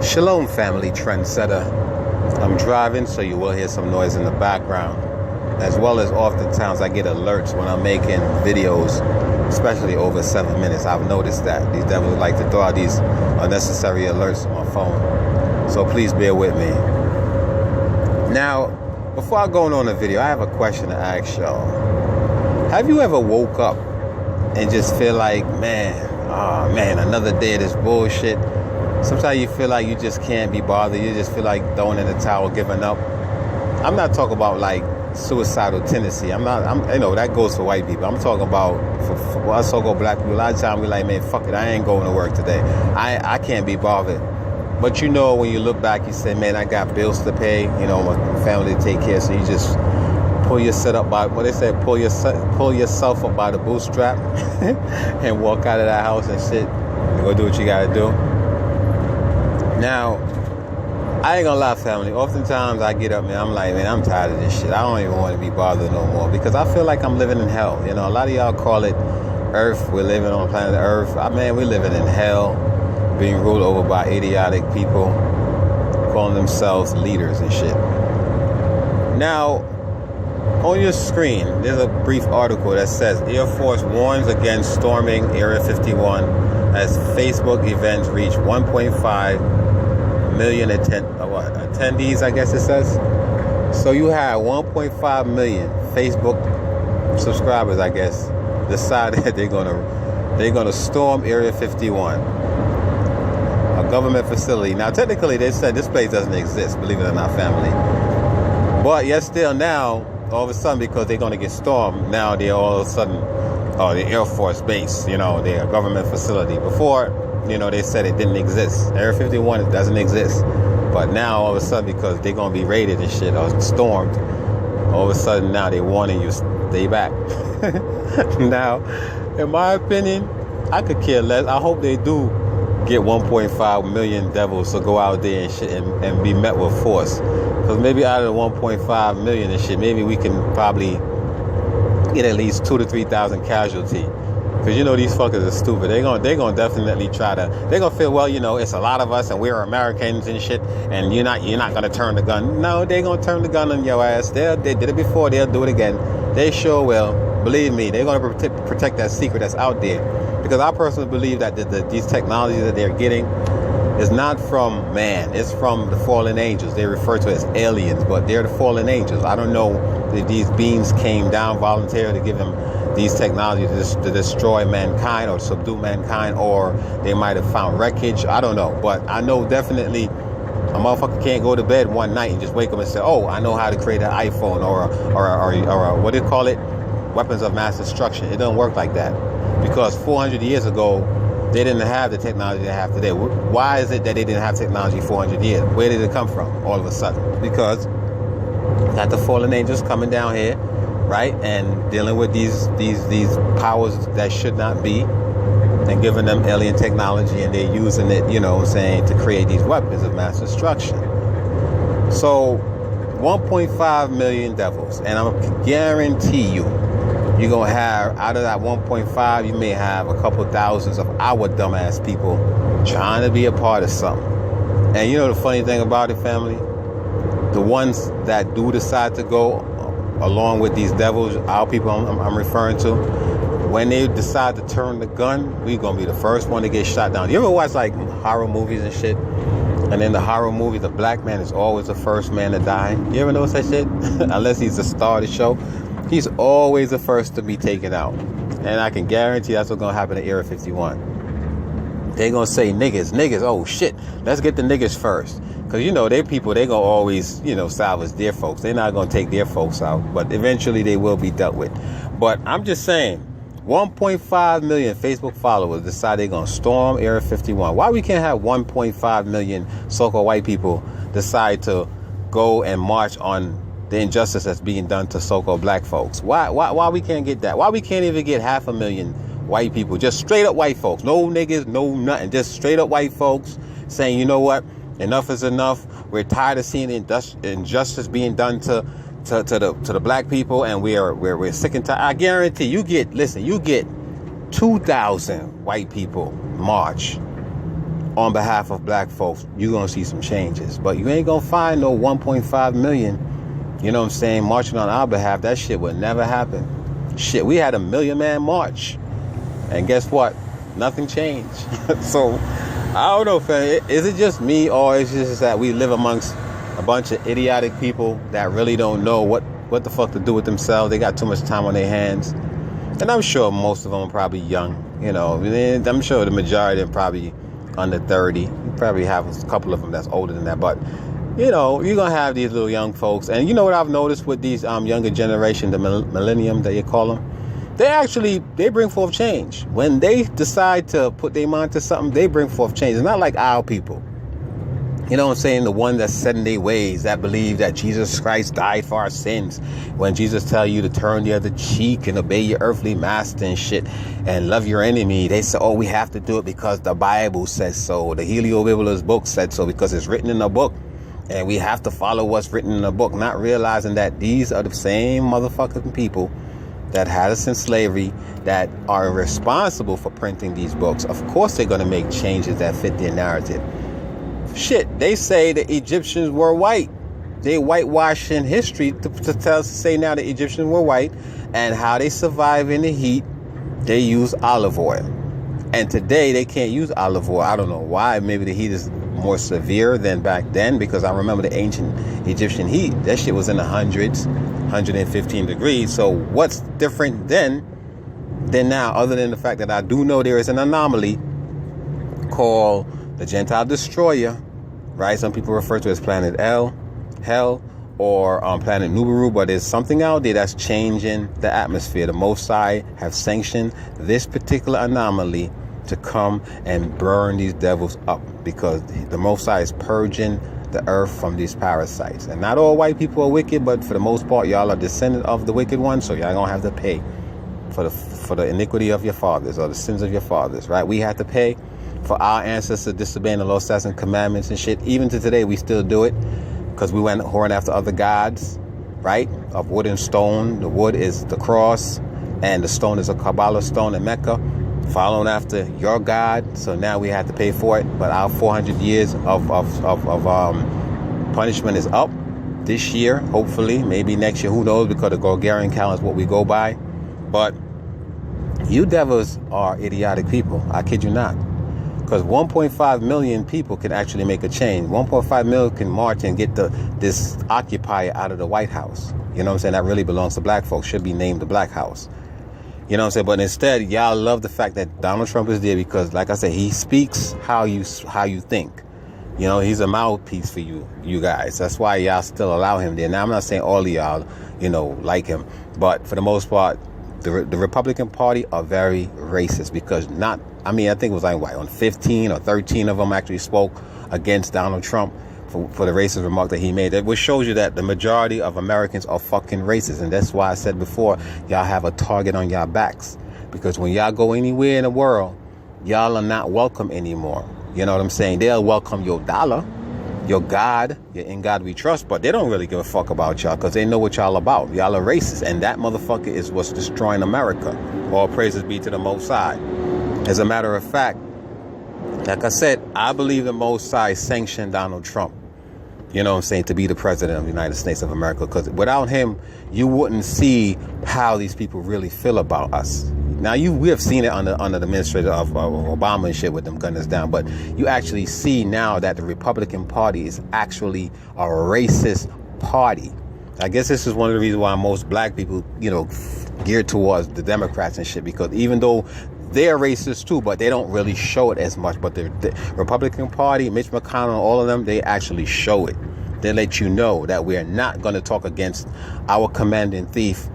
Shalom, family trendsetter. I'm driving, so you will hear some noise in the background. As well as oftentimes I get alerts when I'm making videos, especially over 7 minutes. I've noticed that. These devils like to throw out these unnecessary alerts on my phone. So please bear with me. Now, before I go on the video, I have a question to ask y'all. Have you ever woke up and just feel like, man, another day of this bullshit? Sometimes you feel like you just can't be bothered. You just feel like throwing in the towel, giving up. I'm not talking about like suicidal tendency. That goes for white people. I'm talking about for us so-called black people. A lot of times we're like, man, fuck it, I ain't going to work today. I can't be bothered. But you know, when you look back, you say, man, I got bills to pay. You know, my family to take care. So you just pull yourself up by what they say, pull yourself up by the bootstrap and walk out of that house and shit. Go do what you gotta do. Now, I ain't gonna lie, family. Oftentimes I get up, man, I'm like, man, I'm tired of this shit. I don't even want to be bothered no more because I feel like I'm living in hell. You know, a lot of y'all call it Earth. We're living on planet Earth. Man, we're living in hell, being ruled over by idiotic people, calling themselves leaders and shit. Now, on your screen, there's a brief article that says Air Force warns against storming Area 51 as Facebook events reach 1.5 million attendees, I guess it says. So you have 1.5 million Facebook subscribers, I guess, decide that they're gonna storm Area 51, a government facility. Now, technically, they said this place doesn't exist, believe it or not, family. But yet still now, all of a sudden, because they're gonna get stormed, now they're all of a sudden the Air Force base, you know, they're a government facility. Before, you know, they said it didn't exist. Area 51 doesn't exist. But now, all of a sudden, because they're going to be raided and shit or stormed, all of a sudden now they're warning you, stay back. Now, in my opinion, I could care less. I hope they do get 1.5 million devils to go out there and shit and be met with force. Because maybe out of the 1.5 million and shit, maybe we can probably get at least 2,000 to 3,000 casualties. Because, you know, these fuckers are stupid. They're gonna definitely they're gonna feel, well, you know, it's a lot of us and we're Americans and shit, and you're not gonna turn the gun. No, they're gonna turn the gun on your ass. They did it before, they'll do it again. They sure will. Believe me, they're gonna protect that secret that's out there. Because I personally believe that these technologies that they're getting is not from man, it's from the fallen angels. They refer to it as aliens, but they're the fallen angels. I don't know if these beings came down voluntarily to give them these technologies to destroy mankind or subdue mankind, or they might have found wreckage. I don't know, but I know definitely a motherfucker can't go to bed one night and just wake up and say, oh, I know how to create an iPhone or what do you call it? Weapons of mass destruction. It doesn't work like that, because 400 years ago, they didn't have the technology they have today. Why is it that they didn't have technology 400 years? Where did it come from all of a sudden? Because got the fallen angels coming down here, right, and dealing with these powers that should not be, and giving them alien technology, and they're using it, you know what I'm saying, to create these weapons of mass destruction. So 1.5 million devils, and I guarantee you, you're going to have, out of that 1.5, you may have a couple thousands of our dumbass people trying to be a part of something. And you know the funny thing about it, family? The ones that do decide to go along with these devils, our people I'm referring to, when they decide to turn the gun, we're going to be the first one to get shot down. You ever watch like horror movies and shit? And in the horror movie, the black man is always the first man to die. You ever notice that shit? Unless he's the star of the show. He's always the first to be taken out. And I can guarantee that's what's going to happen at Area 51. They're going to say niggas, oh shit, let's get the niggas first. Because, you know, they going to always, you know, salvage their folks. They're not going to take their folks out. But eventually they will be dealt with. But I'm just saying, 1.5 million Facebook followers decide they're going to storm Area 51. Why we can't have 1.5 million so-called white people decide to go and march on the injustice that's being done to so-called black folks? Why we can't get that? Why we can't even get 500,000 white people, just straight up white folks, no niggas, no nothing, just straight up white folks saying, you know what, enough is enough. We're tired of seeing injustice being done to the black people, and we're sick and tired. I guarantee you get 2,000 white people march on behalf of black folks, you're going to see some changes. But you ain't going to find no 1.5 million, you know what I'm saying, marching on our behalf. That shit would never happen. Shit, we had a 1 million man march. And guess what? Nothing changed. So, I don't know, fam. Is it just me, or is it just that we live amongst a bunch of idiotic people that really don't know what the fuck to do with themselves? They got too much time on their hands. And I'm sure most of them are probably young. You know, I'm sure the majority are probably under 30. You probably have a couple of them that's older than that. But, you know, you're going to have these little young folks. And you know what I've noticed with these younger generation, the millennium that you call them? They bring forth change. When they decide to put their mind to something, they bring forth change. It's not like our people. You know what I'm saying? The one that's set in their ways, that believe that Jesus Christ died for our sins. When Jesus tell you to turn the other cheek and obey your earthly master and shit and love your enemy, they say, oh, we have to do it because the Bible says so. The Heliobiblist book said so because it's written in the book. And we have to follow what's written in the book, not realizing that these are the same motherfucking people that had us in slavery, that are responsible for printing these books. Of course they're going to make changes that fit their narrative. Shit, they say the Egyptians were white. They whitewash in history to say now the Egyptians were white, and how they survive in the heat, they use olive oil. And today they can't use olive oil. I don't know why. Maybe the heat is more severe than back then, because I remember the ancient Egyptian heat. That shit was in the hundreds, 115 degrees. So what's different then than now, other than the fact that I do know there is an anomaly called the Gentile Destroyer, right? Some people refer to it as Planet Hell, or Planet Nibiru, but there's something out there that's changing the atmosphere. The Most High have sanctioned this particular anomaly to come and burn these devils up, because the Most High is purging the earth from these parasites. And not all white people are wicked, but for the most part, y'all are descendant of the wicked one, so y'all gonna have to pay for the iniquity of your fathers, or the sins of your fathers, right? We have to pay for our ancestors disobeying the law, statutes, and commandments and shit. Even to today, we still do it, because we went whoring after other gods, right? Of wood and stone. The wood is the cross, and the stone is a Kabbalah stone in Mecca, following after your God. So now we have to pay for it. But our 400 years of punishment is up this year, hopefully, maybe next year, who knows, because the Gregorian calendar is what we go by. But you devils are idiotic people. I kid you not. Because 1.5 million people can actually make a change. 1.5 million can march and get this occupier out of the White House. You know what I'm saying? That really belongs to black folks. Should be named the Black House. You know what I'm saying? But instead, y'all love the fact that Donald Trump is there, because, like I said, he speaks how you think. You know, he's a mouthpiece for you guys. That's why y'all still allow him there. Now, I'm not saying all of y'all, you know, like him. But for the most part, the Republican Party are very racist, because I think it was like, on 15 or 13 of them actually spoke against Donald Trump for the racist remark that he made. Which shows you that the majority of Americans are fucking racist. And that's why I said before, y'all have a target on y'all backs. Because when y'all go anywhere in the world, y'all are not welcome anymore. You know what I'm saying? They'll welcome your dollar, your God, your in God we trust, but they don't really give a fuck about y'all, because they know what y'all about. Y'all are racist, and that motherfucker is what's destroying America. All praises be to the Most High. As a matter of fact, like I said, I believe the Most High sanctioned Donald Trump, you know what I'm saying, to be the president of the United States of America, because without him, you wouldn't see how these people really feel about us. Now, we have seen it under the administration of Obama and shit with them gunners down, but you actually see now that the Republican Party is actually a racist party. I guess this is one of the reasons why most black people, you know, geared towards the Democrats and shit, because even though they're racist too, but they don't really show it as much. But the Republican Party, Mitch McConnell, all of them, they actually show it. They let you know that we're not going to talk against our commanding thief,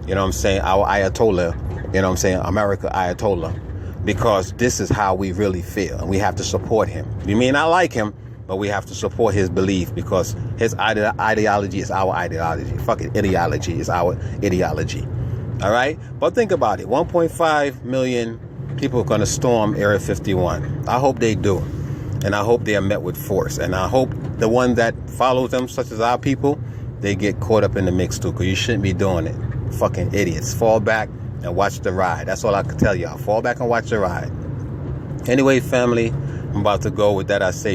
you know what I'm saying, our Ayatollah, you know what I'm saying, America Ayatollah, because this is how we really feel, and we have to support him. We may not like him, but we have to support his belief, because his ideology is our ideology. Fucking ideology is our ideology. All right? But think about it. 1.5 million people are going to storm Area 51. I hope they do. And I hope they are met with force. And I hope the one that follows them, such as our people, they get caught up in the mix too, because you shouldn't be doing it. Fucking idiots. Fall back and watch the ride. That's all I can tell y'all. Fall back and watch the ride. Anyway, family, I'm about to go. With that, I say